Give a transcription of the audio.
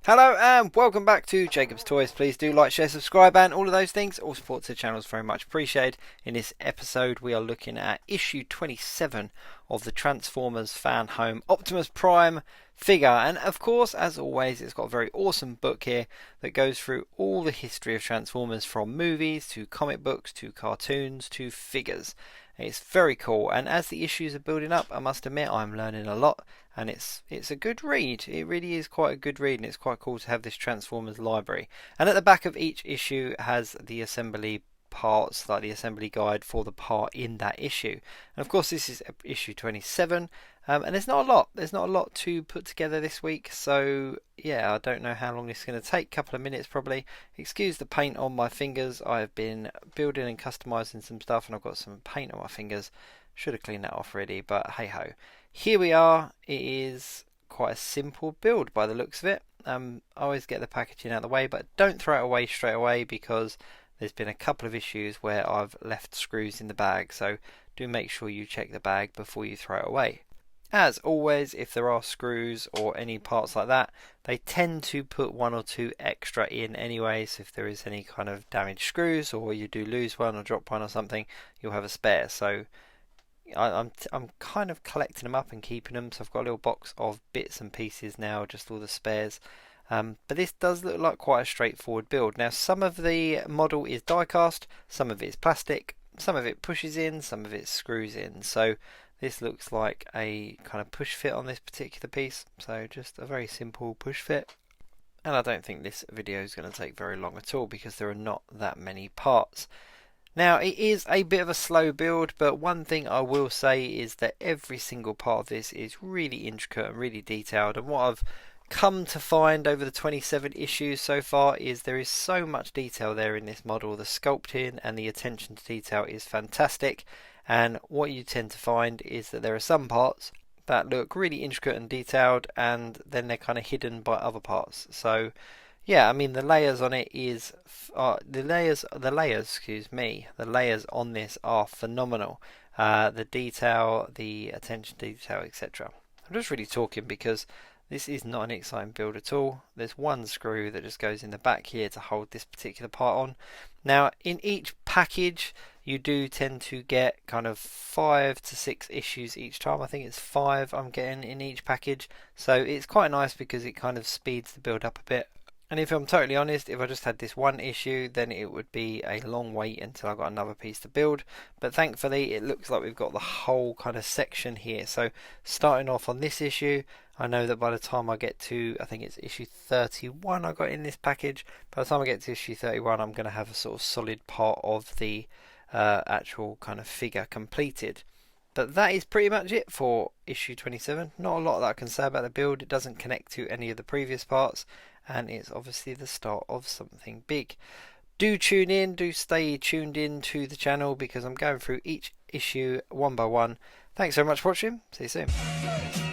Hello and welcome back to Jacob's Toys. Please do like, share, subscribe and all of those things. All support to the channel is very much appreciated. In this episode we are looking at issue 27 of the Transformers Fan Home Optimus Prime figure, and of course, as always, it's got a very awesome book here that goes through all the history of Transformers, from movies to comic books to cartoons to figures. It's very cool, and as the issues are building up, I must admit I'm learning a lot, and it's a good read. It really is quite a good read, and it's quite cool to have this Transformers library. And at the back of each issue has the assembly parts, like the assembly guide for the part in that issue. And of course this is issue 27, and there's not a lot to put together this week, so yeah, I don't know how long this is going to take. Couple of minutes probably. Excuse the paint on my fingers. I've been building and customizing some stuff and I've got some paint on my fingers. Should have cleaned that off already, but hey ho, here we are. It is quite a simple build by the looks of it. I always get the packaging out of the way, but don't throw it away straight away, because there's been a couple of issues where I've left screws in the bag, so do make sure you check the bag before you throw it away. As always, if there are screws or any parts like that, they tend to put one or two extra in anyway, so if there is any kind of damaged screws or you do lose one or drop one or something, you'll have a spare. So I'm kind of collecting them up and keeping them, so I've got a little box of bits and pieces now, just all the spares. But this does look like quite a straightforward build. Now, some of the model is die cast, some of it is plastic, some of it pushes in, some of it screws in. So this looks like a kind of push fit on this particular piece. So just a very simple push fit. And I don't think this video is going to take very long at all, because there are not that many parts. Now, it is a bit of a slow build, but one thing I will say is that every single part of this is really intricate and really detailed, and what I've come to find over the 27 issues so far is there is so much detail there in this model. The sculpting and the attention to detail is fantastic, and what you tend to find is that there are some parts that look really intricate and detailed, and then they're kind of hidden by other parts. So yeah, I mean, the layers on it is the layers on this are phenomenal. The detail, the attention to detail, etc. I'm just really talking because this is not an exciting build at all. There's one screw that just goes in the back here to hold this particular part on. Now, in each package you do tend to get kind of 5 to 6 issues each time. I think it's 5 I'm getting in each package, so it's quite nice because it kind of speeds the build up a bit. And if I'm totally honest, if I just had this one issue, then it would be a long wait until I got another piece to build. But thankfully, it looks like we've got the whole kind of section here. So starting off on this issue, I know that by the time I get to, I think it's issue 31 I got in this package, by the time I get to issue 31, I'm going to have a sort of solid part of the actual kind of figure completed. But that is pretty much it for issue 27. Not a lot that I can say about the build. It doesn't connect to any of the previous parts, and it's obviously the start of something big. Do tune in, do stay tuned in to the channel, because I'm going through each issue one by one. Thanks so much for watching. See you soon.